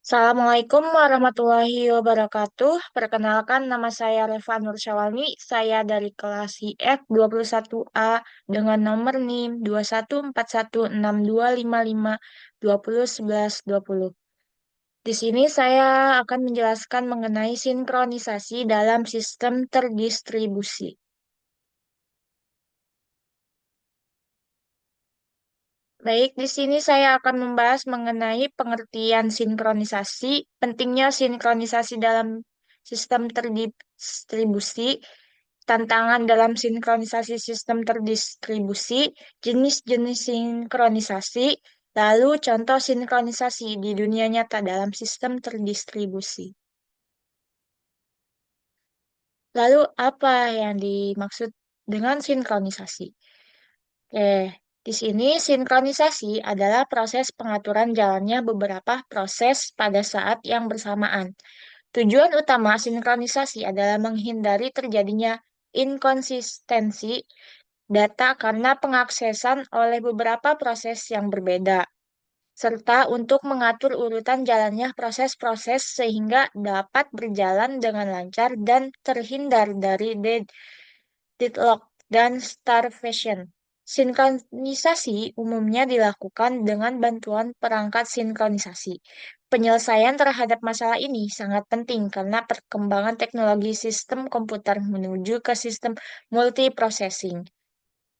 Assalamualaikum warahmatullahi wabarakatuh. Perkenalkan nama saya Reva Nursyawani. Saya dari kelas IF 21A dengan nomor NIM 2141625521120. Di sini saya akan menjelaskan mengenai sinkronisasi dalam sistem terdistribusi. Baik, di sini saya akan membahas mengenai pengertian sinkronisasi, pentingnya sinkronisasi dalam sistem terdistribusi, tantangan dalam sinkronisasi sistem terdistribusi, jenis-jenis sinkronisasi, lalu contoh sinkronisasi di dunia nyata dalam sistem terdistribusi. Lalu apa yang dimaksud dengan sinkronisasi? Di sini sinkronisasi adalah proses pengaturan jalannya beberapa proses pada saat yang bersamaan. Tujuan utama sinkronisasi adalah menghindari terjadinya inkonsistensi data karena pengaksesan oleh beberapa proses yang berbeda, serta untuk mengatur urutan jalannya proses-proses sehingga dapat berjalan dengan lancar dan terhindar dari deadlock dan starvation. Sinkronisasi umumnya dilakukan dengan bantuan perangkat sinkronisasi. Penyelesaian terhadap masalah ini sangat penting karena perkembangan teknologi sistem komputer menuju ke sistem multiprocessing,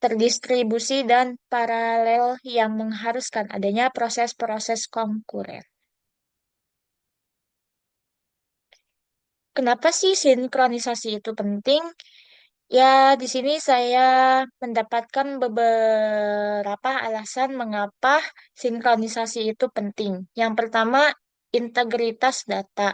terdistribusi, dan paralel yang mengharuskan adanya proses-proses konkuren. Kenapa sih sinkronisasi itu penting? Ya, di sini saya mendapatkan beberapa alasan mengapa sinkronisasi itu penting. Yang pertama, integritas data.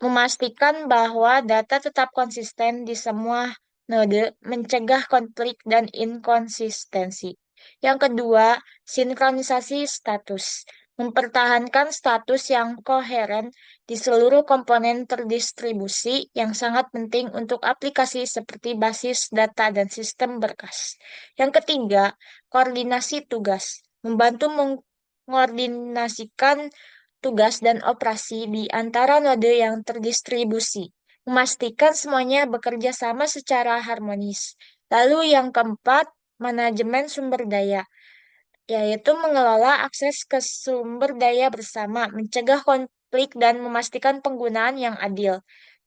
Memastikan bahwa data tetap konsisten di semua node, mencegah konflik dan inkonsistensi. Yang kedua, sinkronisasi status. Mempertahankan status yang koheren di seluruh komponen terdistribusi yang sangat penting untuk aplikasi seperti basis data dan sistem berkas. Yang ketiga, koordinasi tugas. Membantu mengkoordinasikan tugas dan operasi di antara node yang terdistribusi, memastikan semuanya bekerja sama secara harmonis. Lalu yang keempat, manajemen sumber daya, yaitu mengelola akses ke sumber daya bersama, mencegah konflik dan memastikan penggunaan yang adil.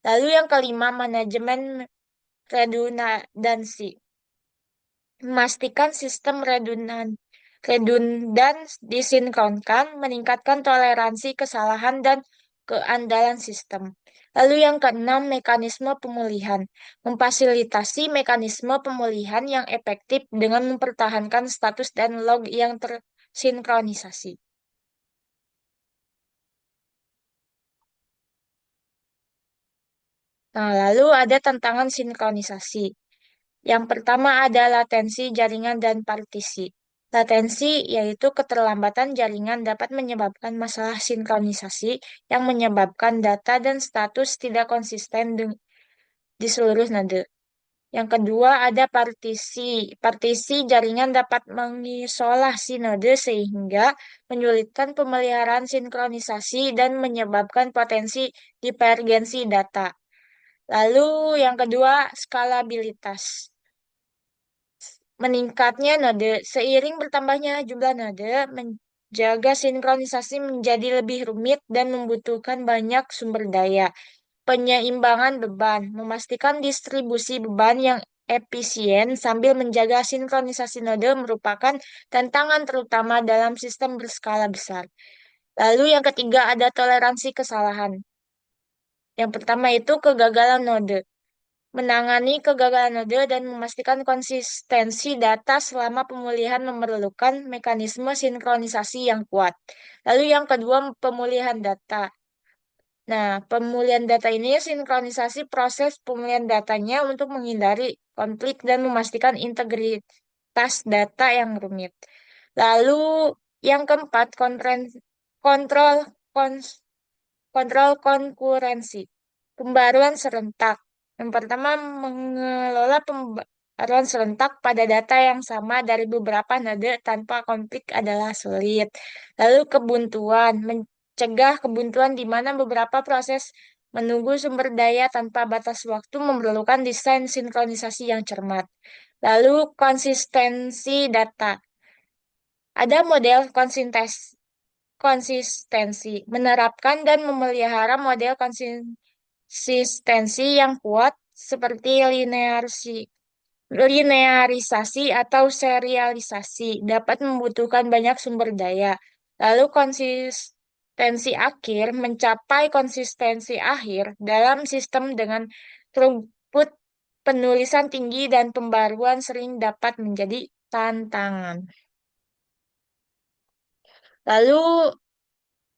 Lalu yang kelima, manajemen redundansi, memastikan sistem redundan disinkronkan, meningkatkan toleransi kesalahan dan keandalan sistem. Lalu yang keenam, mekanisme pemulihan. Memfasilitasi mekanisme pemulihan yang efektif dengan mempertahankan status dan log yang tersinkronisasi. Nah, lalu ada tantangan sinkronisasi. Yang pertama ada latensi jaringan dan partisi. Latensi yaitu keterlambatan jaringan dapat menyebabkan masalah sinkronisasi yang menyebabkan data dan status tidak konsisten di seluruh node. Yang kedua ada partisi. Partisi jaringan dapat mengisolasi node sehingga menyulitkan pemeliharaan sinkronisasi dan menyebabkan potensi divergensi data. Lalu yang kedua skalabilitas. Meningkatnya node seiring bertambahnya jumlah node, menjaga sinkronisasi menjadi lebih rumit dan membutuhkan banyak sumber daya. Penyeimbangan beban, memastikan distribusi beban yang efisien sambil menjaga sinkronisasi node merupakan tantangan terutama dalam sistem berskala besar. Lalu yang ketiga ada toleransi kesalahan. Yang pertama itu kegagalan node. Menangani kegagalan node dan memastikan konsistensi data selama pemulihan memerlukan mekanisme sinkronisasi yang kuat. Lalu yang kedua, pemulihan data. Nah, pemulihan data ini sinkronisasi proses pemulihan datanya untuk menghindari konflik dan memastikan integritas data yang rumit. Lalu yang keempat, kontrol kons- kontrol konkurensi. Pembaruan serentak. Yang pertama, mengelola pembaruan serentak pada data yang sama dari beberapa node tanpa konflik adalah sulit. Lalu kebuntuan, mencegah kebuntuan di mana beberapa proses menunggu sumber daya tanpa batas waktu memerlukan desain sinkronisasi yang cermat. Lalu konsistensi data. Ada model konsistensi, menerapkan dan memelihara model konsistensi yang kuat seperti linearisasi atau serialisasi dapat membutuhkan banyak sumber daya. Lalu konsistensi akhir mencapai konsistensi akhir dalam sistem dengan throughput penulisan tinggi dan pembaruan sering dapat menjadi tantangan. Lalu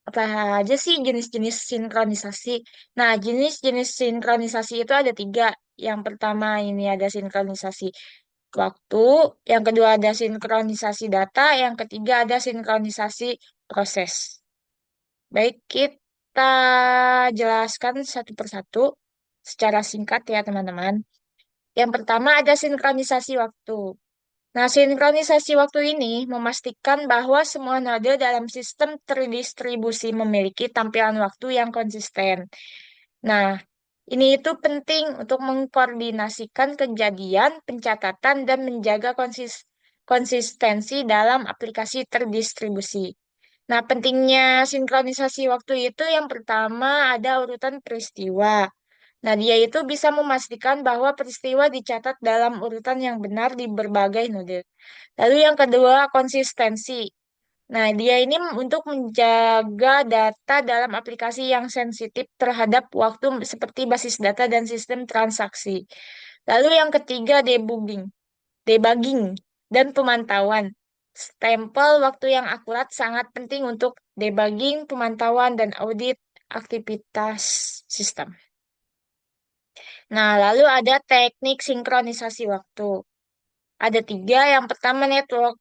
apa aja sih jenis-jenis sinkronisasi? Nah, jenis-jenis sinkronisasi itu ada tiga. Yang pertama ini ada sinkronisasi waktu, yang kedua ada sinkronisasi data, yang ketiga ada sinkronisasi proses. Baik, kita jelaskan satu persatu secara singkat ya teman-teman. Yang pertama ada sinkronisasi waktu. Nah, sinkronisasi waktu ini memastikan bahwa semua node dalam sistem terdistribusi memiliki tampilan waktu yang konsisten. Nah, ini itu penting untuk mengkoordinasikan kejadian, pencatatan, dan menjaga konsistensi dalam aplikasi terdistribusi. Nah, pentingnya sinkronisasi waktu itu yang pertama ada urutan peristiwa. Nah, dia itu bisa memastikan bahwa peristiwa dicatat dalam urutan yang benar di berbagai node. Lalu yang kedua, konsistensi. Nah, dia ini untuk menjaga data dalam aplikasi yang sensitif terhadap waktu seperti basis data dan sistem transaksi. Lalu yang ketiga, debugging dan pemantauan. Stempel waktu yang akurat sangat penting untuk debugging, pemantauan, dan audit aktivitas sistem. Nah, lalu ada teknik sinkronisasi waktu. Ada tiga. Yang pertama, network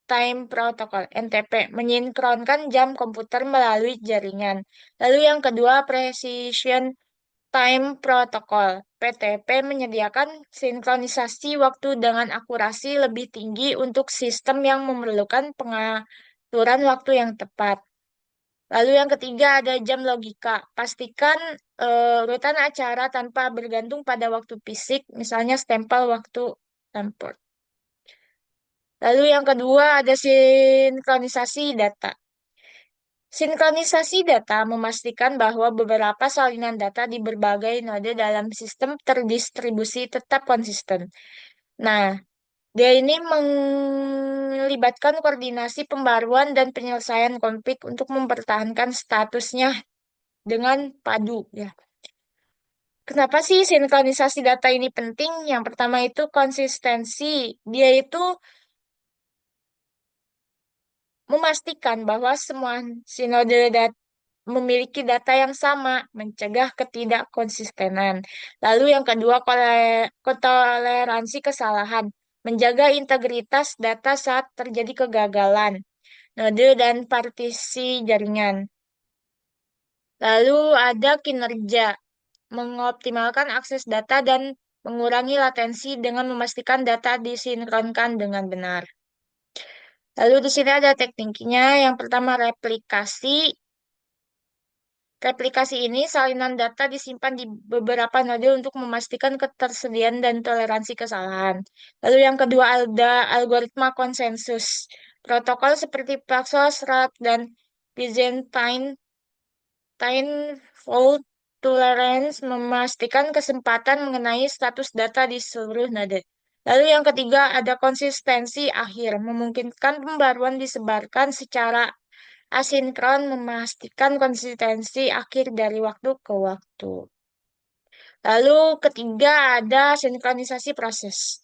time protocol, NTP, menyinkronkan jam komputer melalui jaringan. Lalu yang kedua, precision time protocol, PTP, menyediakan sinkronisasi waktu dengan akurasi lebih tinggi untuk sistem yang memerlukan pengaturan waktu yang tepat. Lalu yang ketiga ada jam logika. Pastikan urutan acara tanpa bergantung pada waktu fisik, misalnya stempel waktu temper. Lalu yang kedua ada sinkronisasi data. Sinkronisasi data memastikan bahwa beberapa salinan data di berbagai node dalam sistem terdistribusi tetap konsisten. Nah, dia ini melibatkan koordinasi pembaruan dan penyelesaian konflik untuk mempertahankan statusnya dengan padu ya. Kenapa sih sinkronisasi data ini penting? Yang pertama itu konsistensi. Dia itu memastikan bahwa semua sinode memiliki data yang sama, mencegah ketidakkonsistenan. Lalu yang kedua, toleransi kesalahan, menjaga integritas data saat terjadi kegagalan, node dan partisi jaringan. Lalu ada kinerja, mengoptimalkan akses data dan mengurangi latensi dengan memastikan data disinkronkan dengan benar. Lalu di sini ada tekniknya. Yang pertama replikasi. Replikasi ini salinan data disimpan di beberapa node untuk memastikan ketersediaan dan toleransi kesalahan. Lalu yang kedua ada algoritma konsensus. Protokol seperti Paxos, RAP, dan Byzantine Fault Tolerance memastikan kesempatan mengenai status data di seluruh node. Lalu yang ketiga ada konsistensi akhir, memungkinkan pembaruan disebarkan secara asinkron, memastikan konsistensi akhir dari waktu ke waktu. Lalu ketiga ada sinkronisasi proses.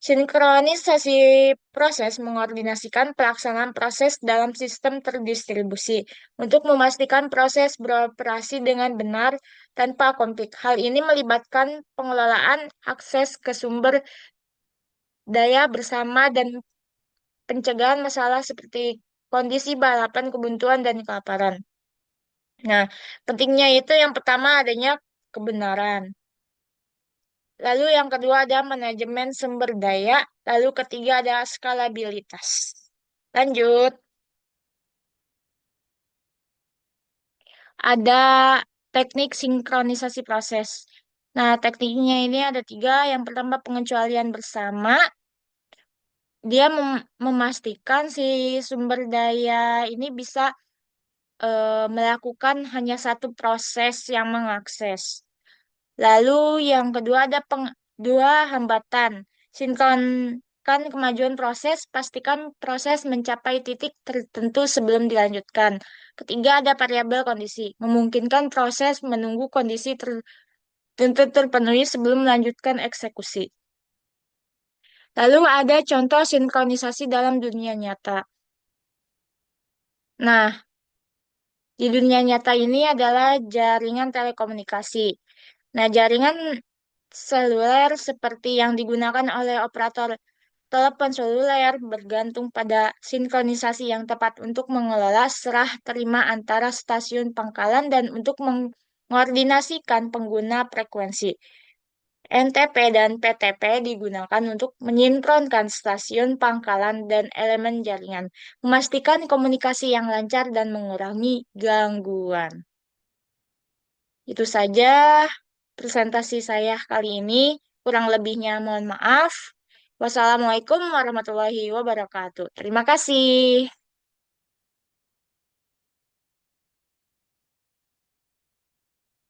Sinkronisasi proses mengordinasikan pelaksanaan proses dalam sistem terdistribusi untuk memastikan proses beroperasi dengan benar tanpa konflik. Hal ini melibatkan pengelolaan akses ke sumber daya bersama dan pencegahan masalah seperti kondisi balapan, kebuntuan, dan kelaparan. Nah, pentingnya itu yang pertama adanya kebenaran. Lalu yang kedua ada manajemen sumber daya. Lalu ketiga ada skalabilitas. Lanjut. Ada teknik sinkronisasi proses. Nah, tekniknya ini ada tiga. Yang pertama pengecualian bersama. Dia memastikan si sumber daya ini bisa melakukan hanya satu proses yang mengakses. Lalu yang kedua ada dua hambatan. Sinkronkan kemajuan proses, pastikan proses mencapai titik tertentu sebelum dilanjutkan. Ketiga ada variabel kondisi, memungkinkan proses menunggu kondisi tertentu terpenuhi sebelum melanjutkan eksekusi. Lalu ada contoh sinkronisasi dalam dunia nyata. Nah, di dunia nyata ini adalah jaringan telekomunikasi. Nah, jaringan seluler seperti yang digunakan oleh operator telepon seluler bergantung pada sinkronisasi yang tepat untuk mengelola serah terima antara stasiun pangkalan dan untuk mengkoordinasikan pengguna frekuensi. NTP dan PTP digunakan untuk menyinkronkan stasiun pangkalan dan elemen jaringan, memastikan komunikasi yang lancar dan mengurangi gangguan. Itu saja presentasi saya kali ini. Kurang lebihnya mohon maaf. Wassalamualaikum warahmatullahi wabarakatuh. Terima kasih.